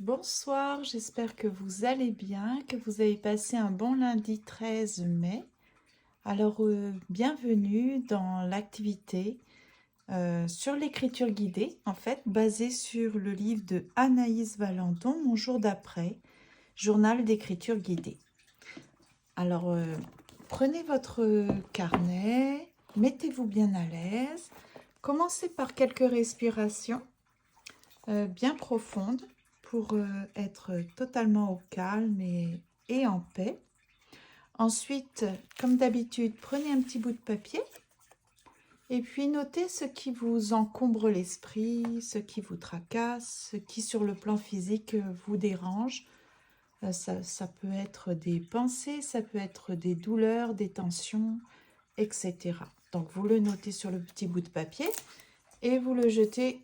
Bonsoir, j'espère que vous allez bien, que vous avez passé un bon lundi 13 mai. Alors, bienvenue dans l'activité sur l'écriture guidée, en fait, basée sur le livre de Anaïs Valenton, Mon jour d'après, journal d'écriture guidée. Alors, prenez votre carnet, mettez-vous bien à l'aise, commencez par quelques respirations bien profondes pour être totalement au calme et en paix. Ensuite, comme d'habitude, prenez un petit bout de papier et puis notez ce qui vous encombre l'esprit, ce qui vous tracasse, ce qui sur le plan physique vous dérange. Ça peut être des pensées, ça peut être des douleurs, des tensions, etc. Donc vous le notez sur le petit bout de papier et vous le jetez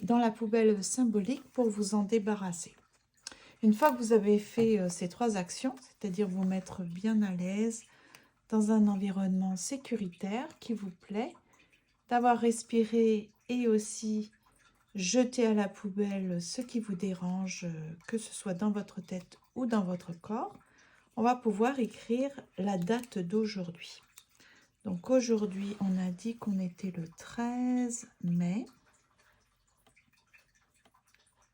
dans la poubelle symbolique pour vous en débarrasser. Une fois que vous avez fait ces trois actions, c'est-à-dire vous mettre bien à l'aise dans un environnement sécuritaire qui vous plaît, d'avoir respiré et aussi jeté à la poubelle ce qui vous dérange, que ce soit dans votre tête ou dans votre corps, on va pouvoir écrire la date d'aujourd'hui. Donc aujourd'hui, on a dit qu'on était le 13 mai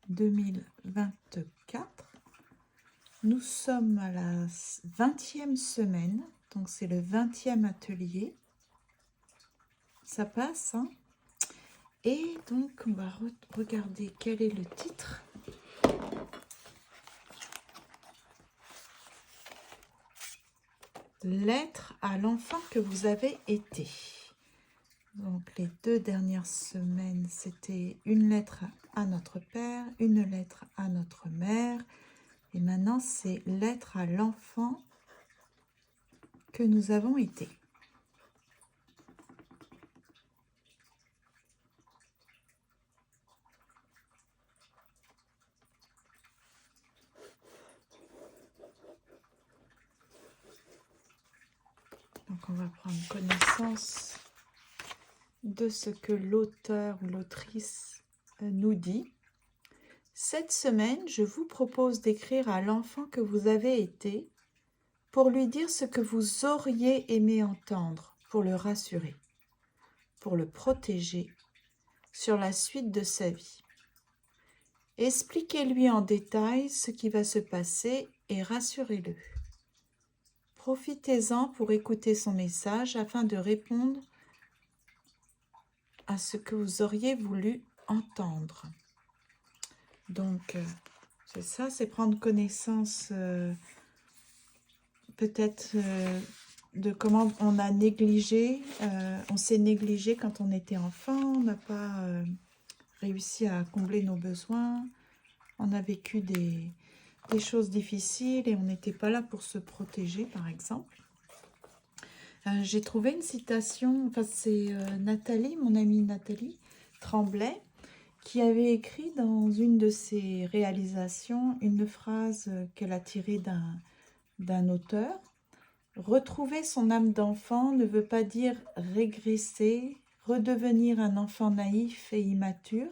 2024. Nous sommes à la 20e semaine, donc c'est le 20e atelier. Ça passe, hein? Et donc, on va regarder quel est le titre. Lettre à l'enfant que vous avez été. Donc, les 2 dernières semaines, c'était une lettre à notre père, une lettre à notre mère. Et maintenant, c'est lettre à l'enfant que nous avons été. Donc, on va prendre connaissance de ce que l'auteur ou l'autrice nous dit. Cette semaine, je vous propose d'écrire à l'enfant que vous avez été pour lui dire ce que vous auriez aimé entendre, pour le rassurer, pour le protéger sur la suite de sa vie. Expliquez-lui en détail ce qui va se passer et rassurez-le. Profitez-en pour écouter son message afin de répondre à ce que vous auriez voulu entendre. Donc, c'est ça, c'est prendre connaissance peut-être de comment on a négligé, on s'est négligé quand on était enfant, on n'a pas réussi à combler nos besoins, on a vécu des choses difficiles et on n'était pas là pour se protéger, par exemple. J'ai trouvé une citation, enfin c'est Nathalie, mon amie Nathalie Tremblay, qui avait écrit dans une de ses réalisations une phrase qu'elle a tirée d'un auteur. Retrouver son âme d'enfant ne veut pas dire régresser, redevenir un enfant naïf et immature.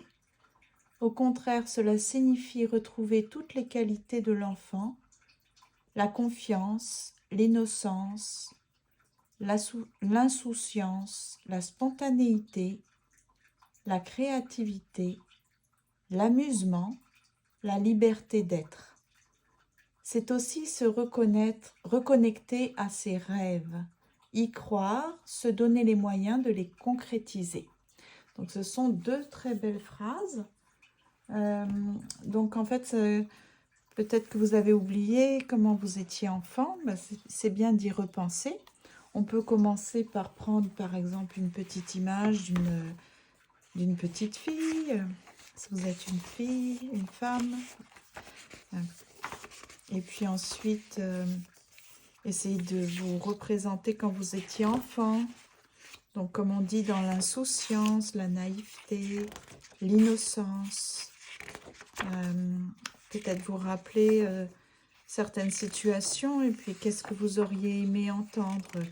Au contraire, cela signifie retrouver toutes les qualités de l'enfant, la confiance, l'innocence, l'insouciance, la spontanéité, la créativité, l'amusement, la liberté d'être. C'est aussi se reconnecter à ses rêves, y croire, se donner les moyens de les concrétiser. Donc ce sont 2 très belles phrases. Donc en fait, peut-être que vous avez oublié comment vous étiez enfant, c'est bien d'y repenser. On peut commencer par prendre par exemple une petite image d'une petite fille, si vous êtes une fille, une femme. Et puis ensuite, essayez de vous représenter quand vous étiez enfant. Donc comme on dit, dans l'insouciance, la naïveté, l'innocence. Peut-être vous rappeler certaines situations et puis qu'est-ce que vous auriez aimé entendre,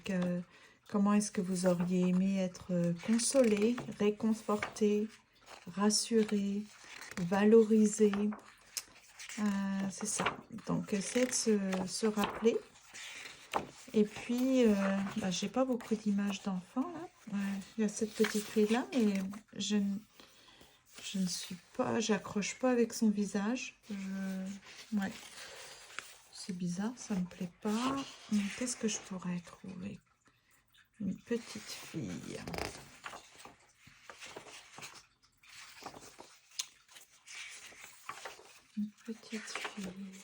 comment est-ce que vous auriez aimé être consolé, réconforté, rassuré, valorisé. C'est ça. Donc, essayer de se rappeler. Et puis, j'ai pas beaucoup d'images d'enfants, là. Il y a cette petite fille-là, mais je ne suis pas... J'accroche pas avec son visage. Ouais. C'est bizarre, ça me plaît pas. Qu'est-ce que je pourrais trouver? Une petite fille. Une petite fille.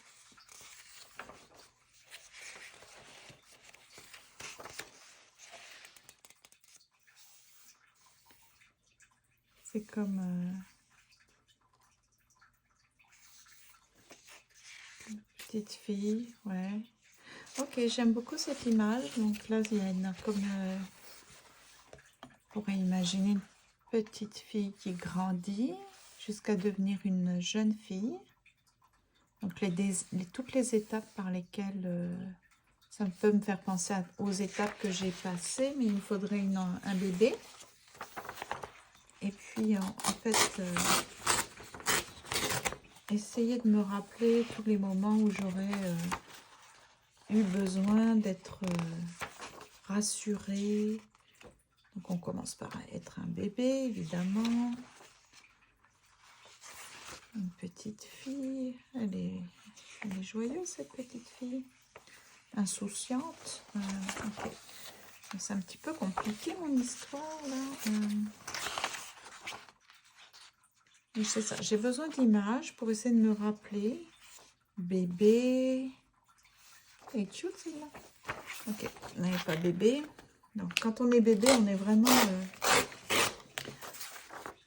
C'est comme une petite fille, ouais. Ok, j'aime beaucoup cette image. Donc là, il y a comme on pourrait imaginer une petite fille qui grandit jusqu'à devenir une jeune fille. Donc toutes les étapes par lesquelles ça peut me faire penser aux étapes que j'ai passées, mais il me faudrait un bébé. Et puis en fait, essayer de me rappeler tous les moments où j'aurais eu besoin d'être rassurée. Donc on commence par être un bébé, évidemment. Une petite fille, elle est joyeuse, cette petite fille. Insouciante. Okay. C'est un petit peu compliqué mon histoire là. Mais c'est ça, j'ai besoin d'images pour essayer de me rappeler. Bébé. Elle est cute celle-là. Ok, on n'est pas bébé. Donc quand on est bébé, on est vraiment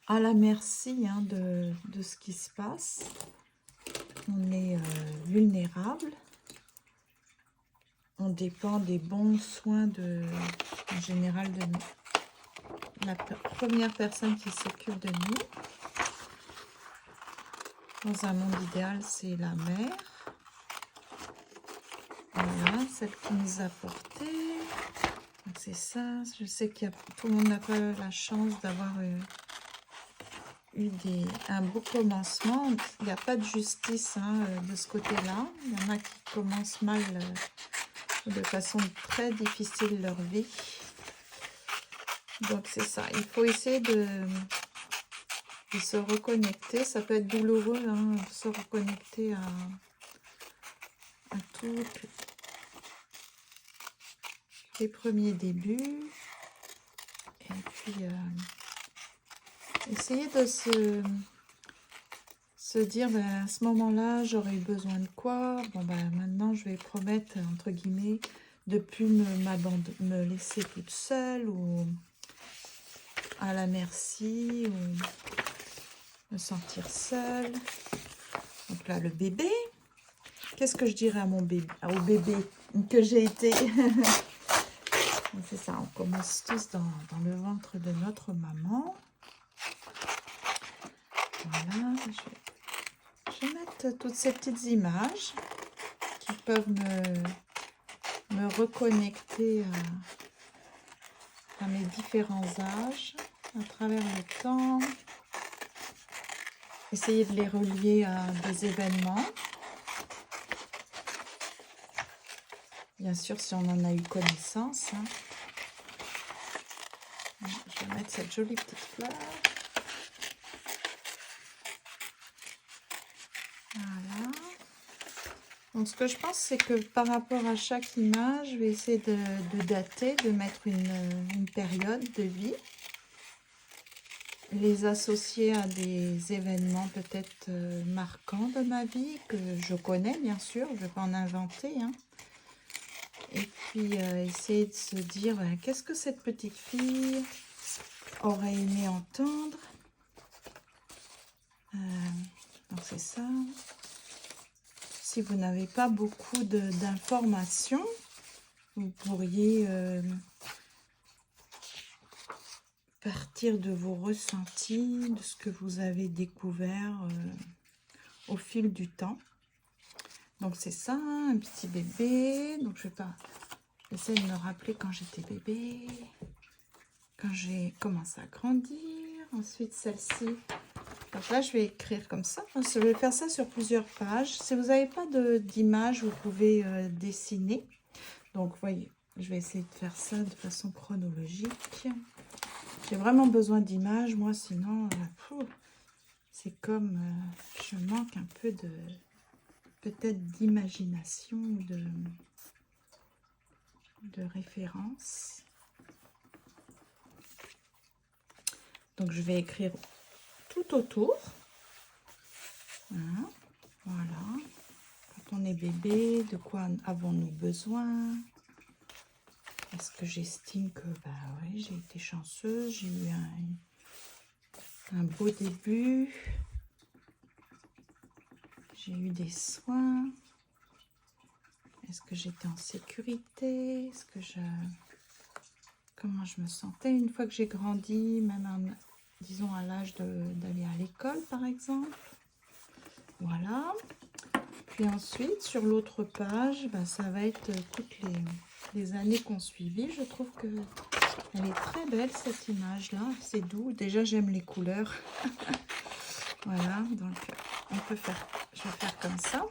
à la merci de ce qui se passe. On est vulnérable. On dépend des bons soins en général de la première personne qui s'occupe de nous. Dans un monde idéal, c'est la mère. Voilà, celle qui nous a porté. C'est ça. Je sais que tout le monde n'a pas la chance d'avoir eu un beau commencement. Il n'y a pas de justice de ce côté-là. Il y en a qui commencent mal de façon très difficile leur vie. Donc c'est ça. Il faut essayer de se reconnecter. Ça peut être douloureux, de se reconnecter à tous les premiers débuts. Et puis essayer de se dire, à ce moment-là, j'aurais eu besoin de quoi? Bon, maintenant, je vais promettre, entre guillemets, de ne plus me laisser toute seule ou à la merci ou me sentir seule. Donc là, le bébé. Qu'est-ce que je dirais à mon bébé, au bébé que j'ai été? C'est ça, on commence tous dans le ventre de notre maman. Voilà, je vais mettre toutes ces petites images qui peuvent me reconnecter à mes différents âges à travers le temps. Essayer de les relier à des événements. Bien sûr, si on en a eu connaissance. Je vais mettre cette jolie petite fleur. Voilà. Donc, ce que je pense, c'est que par rapport à chaque image, je vais essayer de dater, de mettre une période de vie. Les associer à des événements peut-être marquants de ma vie, que je connais, bien sûr. Je ne vais pas en inventer, Et puis, essayer de se dire, qu'est-ce que cette petite fille aurait aimé entendre. Donc, c'est ça. Si vous n'avez pas beaucoup d'informations, vous pourriez partir de vos ressentis, de ce que vous avez découvert au fil du temps. Donc, c'est ça, un petit bébé. Donc, je vais essayer de me rappeler quand j'étais bébé, quand j'ai commencé à grandir. Ensuite, celle-ci, Donc là, je vais écrire comme ça. Je vais faire ça sur plusieurs pages. Si vous n'avez pas d'image, vous pouvez dessiner. Donc, vous voyez, je vais essayer de faire ça de façon chronologique. J'ai vraiment besoin d'images, moi, sinon, c'est comme je manque un peu de, peut-être d'imagination, de référence. Donc, je vais écrire tout autour. Hein, voilà. Quand on est bébé, de quoi avons-nous besoin? Est-ce que j'estime que oui, j'ai été chanceuse, j'ai eu un beau début, j'ai eu des soins, est-ce que j'étais en sécurité, comment je me sentais une fois que j'ai grandi, même disons à l'âge d'aller à l'école par exemple. Voilà. Puis ensuite sur l'autre page, ça va être toutes les années qu'on suivit. Je trouve que elle est très belle cette image là, c'est doux. Déjà j'aime les couleurs. Voilà, donc je vais faire comme ça.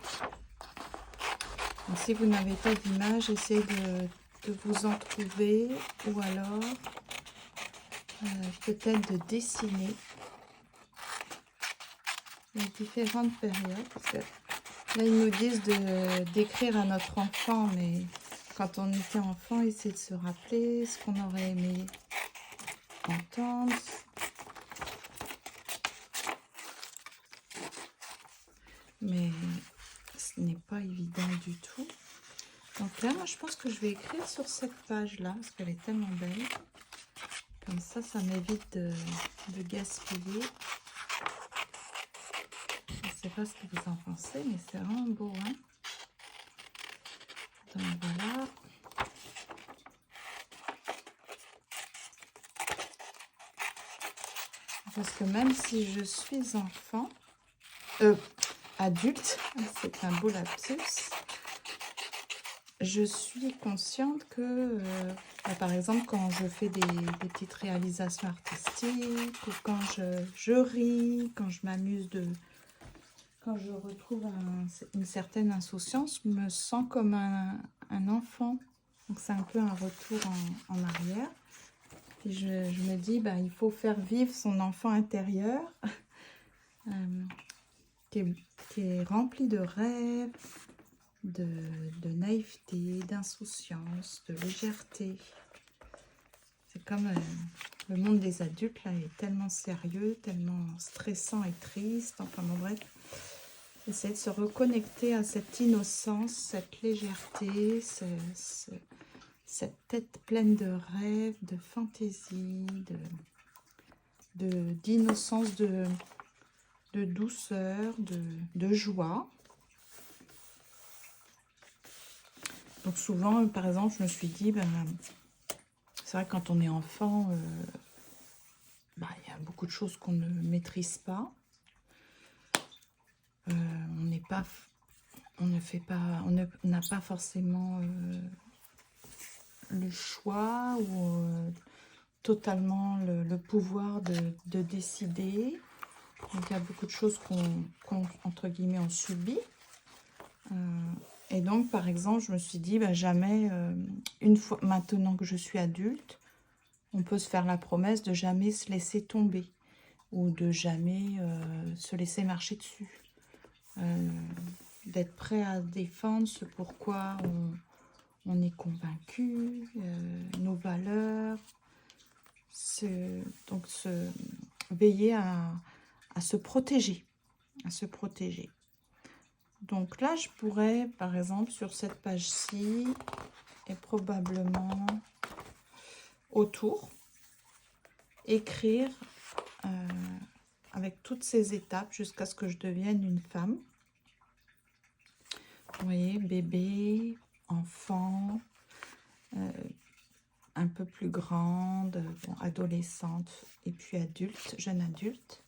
Donc, si vous n'avez pas d'image, essayez de vous en trouver ou alors peut-être de dessiner les différentes périodes. Parce que là ils nous disent d'écrire à notre enfant, mais quand on était enfant, essayer de se rappeler ce qu'on aurait aimé entendre. Mais ce n'est pas évident du tout. Donc là, moi, je pense que je vais écrire sur cette page-là, parce qu'elle est tellement belle. Comme ça m'évite de gaspiller. Je ne sais pas ce que vous en pensez, mais c'est vraiment beau, hein. Donc voilà. Parce que même si je suis enfant, adulte, c'est un beau lapsus, je suis consciente que, par exemple, quand je fais des petites réalisations artistiques, ou quand je ris, quand je m'amuse quand je retrouve une certaine insouciance, je me sens comme un enfant. Donc c'est un peu un retour en arrière. Et je me dis, il faut faire vivre son enfant intérieur, qui est rempli de rêves, de naïveté, d'insouciance, de légèreté. C'est comme le monde des adultes, là, est tellement sérieux, tellement stressant et triste. Enfin bon, bref, essayer de se reconnecter à cette innocence, cette légèreté, cette tête pleine de rêves, de fantaisie, d'innocence, de douceur, de joie. Donc souvent, par exemple, je me suis dit, c'est vrai que quand on est enfant, il y a beaucoup de choses qu'on ne maîtrise pas. On n'a pas forcément le choix ou totalement le pouvoir de décider. Donc il y a beaucoup de choses qu'on entre guillemets, on subit. Et donc, par exemple, je me suis dit, jamais, une fois, maintenant que je suis adulte, on peut se faire la promesse de jamais se laisser tomber ou de jamais se laisser marcher dessus. D'être prêt à défendre ce pourquoi on est convaincu, nos valeurs. Donc, veiller à se protéger, Donc là, je pourrais, par exemple, sur cette page-ci, et probablement autour, écrire avec toutes ces étapes jusqu'à ce que je devienne une femme. Vous voyez, bébé, enfant, un peu plus grande, adolescente, et puis adulte, jeune adulte.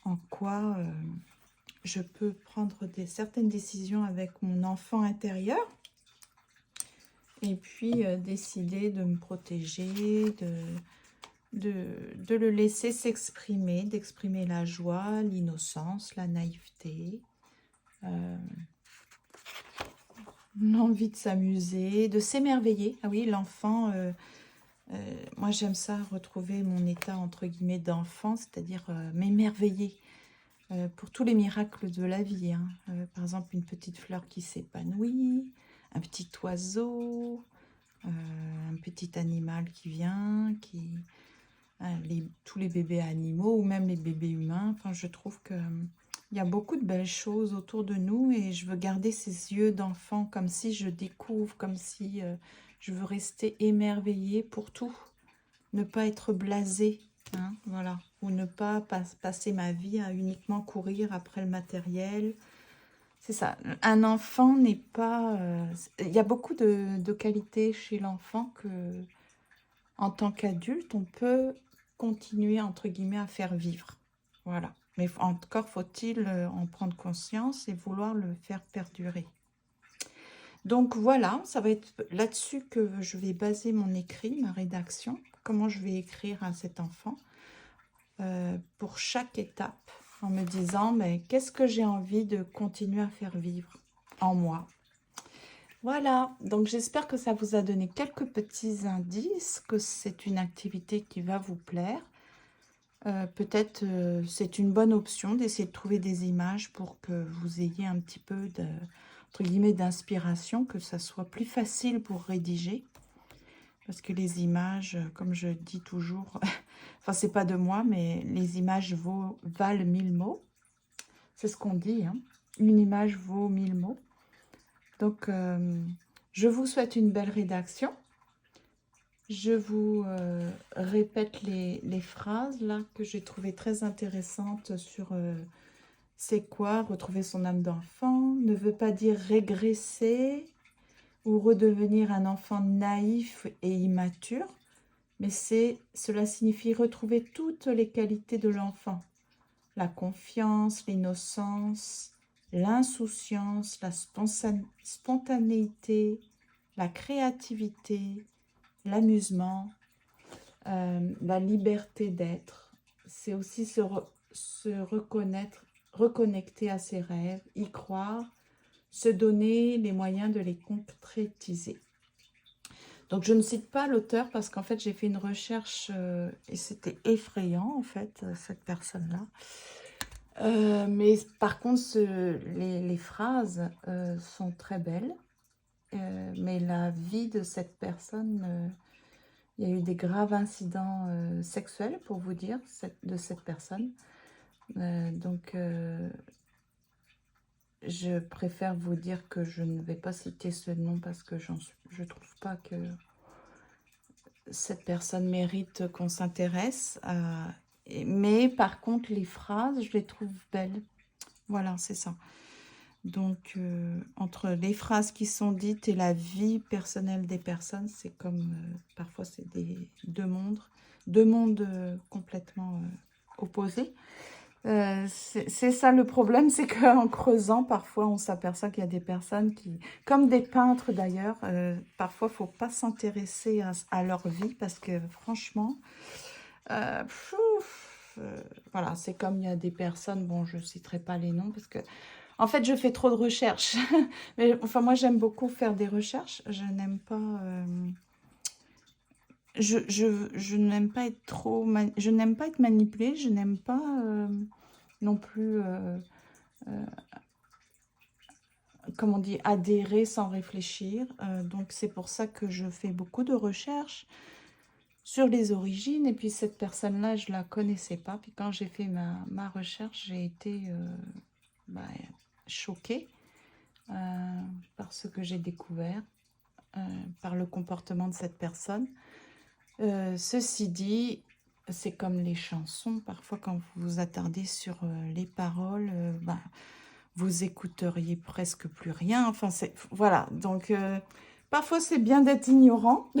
En quoi je peux prendre certaines décisions avec mon enfant intérieur et puis décider de me protéger, de le laisser s'exprimer, d'exprimer la joie, l'innocence, la naïveté, euh, l'envie de s'amuser, de s'émerveiller. Ah oui, l'enfant, moi j'aime ça, retrouver mon état entre guillemets d'enfant, c'est-à-dire m'émerveiller pour tous les miracles de la vie, hein. Par exemple, une petite fleur qui s'épanouit, un petit oiseau, un petit animal qui vient, tous les bébés animaux ou même les bébés humains. Enfin, je trouve que il y a beaucoup de belles choses autour de nous et je veux garder ces yeux d'enfant comme si je découvre, comme si je veux rester émerveillée pour tout, ne pas être blasée, hein, voilà, ou ne pas passer ma vie à uniquement courir après le matériel. C'est ça, un enfant n'est pas... il y a beaucoup de qualités chez l'enfant que, en tant qu'adulte, on peut continuer, entre guillemets, à faire vivre. Voilà. Mais encore faut-il en prendre conscience et vouloir le faire perdurer. Donc voilà, ça va être là-dessus que je vais baser mon écrit, ma rédaction. Comment je vais écrire à cet enfant pour chaque étape, en me disant, mais qu'est-ce que j'ai envie de continuer à faire vivre en moi? Voilà, donc j'espère que ça vous a donné quelques petits indices, que c'est une activité qui va vous plaire. Peut-être c'est une bonne option d'essayer de trouver des images pour que vous ayez un petit peu de, entre guillemets, d'inspiration, que ça soit plus facile pour rédiger. Parce que les images, comme je dis toujours, enfin c'est pas de moi, mais les images valent 1000 mots. C'est ce qu'on dit, hein. Une image vaut 1000 mots. Donc, je vous souhaite une belle rédaction. Je vous répète les phrases là que j'ai trouvées très intéressantes sur c'est quoi retrouver son âme d'enfant, ne veut pas dire régresser ou redevenir un enfant naïf et immature, mais cela signifie retrouver toutes les qualités de l'enfant, la confiance, l'innocence, l'insouciance, la spontanéité, la créativité, l'amusement, la liberté d'être. C'est aussi se reconnaître, reconnecter à ses rêves, y croire, se donner les moyens de les concrétiser. Donc je ne cite pas l'auteur parce qu'en fait j'ai fait une recherche et c'était effrayant en fait cette personne-là. Mais par contre les phrases sont très belles. Mais la vie de cette personne, il y a eu des graves incidents sexuels, pour vous dire, de cette personne. Donc, je préfère vous dire que je ne vais pas citer ce nom parce que je ne trouve pas que cette personne mérite qu'on s'intéresse. Mais par contre, les phrases, je les trouve belles. Voilà, c'est ça. Donc, entre les phrases qui sont dites et la vie personnelle des personnes, c'est comme, parfois, c'est deux mondes complètement opposés. C'est ça le problème, c'est qu'en creusant, parfois, on s'aperçoit qu'il y a des personnes qui, comme des peintres d'ailleurs, parfois, il ne faut pas s'intéresser à leur vie parce que, franchement, voilà, c'est comme il y a des personnes, bon, je ne citerai pas les noms parce que en fait, je fais trop de recherches. Mais enfin, moi, j'aime beaucoup faire des recherches. Je n'aime pas... je n'aime pas être trop... je n'aime pas être manipulée. Je n'aime pas non plus... comment on dit, adhérer sans réfléchir. Donc, c'est pour ça que je fais beaucoup de recherches sur les origines. Et puis, cette personne-là, je ne la connaissais pas. Puis, quand j'ai fait ma recherche, j'ai été choquée par ce que j'ai découvert, par le comportement de cette personne. Ceci dit, c'est comme les chansons. Parfois, quand vous vous attardez sur les paroles, vous écouteriez presque plus rien. Enfin, voilà. Donc, parfois, c'est bien d'être ignorant.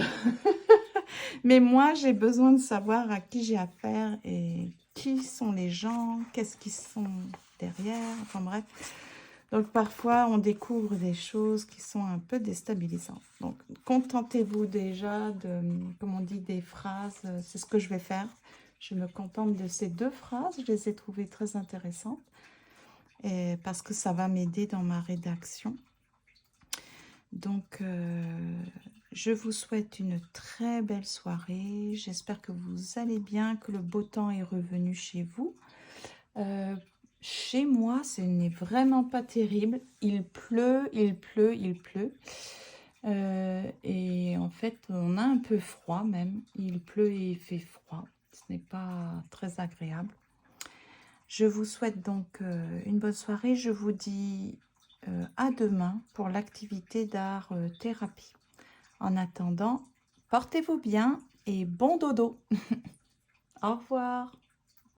Mais moi, j'ai besoin de savoir à qui j'ai affaire et qui sont les gens, qu'est-ce qu'ils sont derrière. Enfin, bref. Donc parfois, on découvre des choses qui sont un peu déstabilisantes. Donc contentez-vous déjà de, comme on dit, des phrases. C'est ce que je vais faire. Je me contente de ces 2 phrases. Je les ai trouvées très intéressantes et parce que ça va m'aider dans ma rédaction. Donc, je vous souhaite une très belle soirée. J'espère que vous allez bien, que le beau temps est revenu chez vous. Chez moi, ce n'est vraiment pas terrible. Il pleut, il pleut, il pleut. Et en fait, on a un peu froid même. Il pleut et il fait froid. Ce n'est pas très agréable. Je vous souhaite donc une bonne soirée. Je vous dis à demain pour l'activité d'art thérapie. En attendant, portez-vous bien et bon dodo. Au revoir.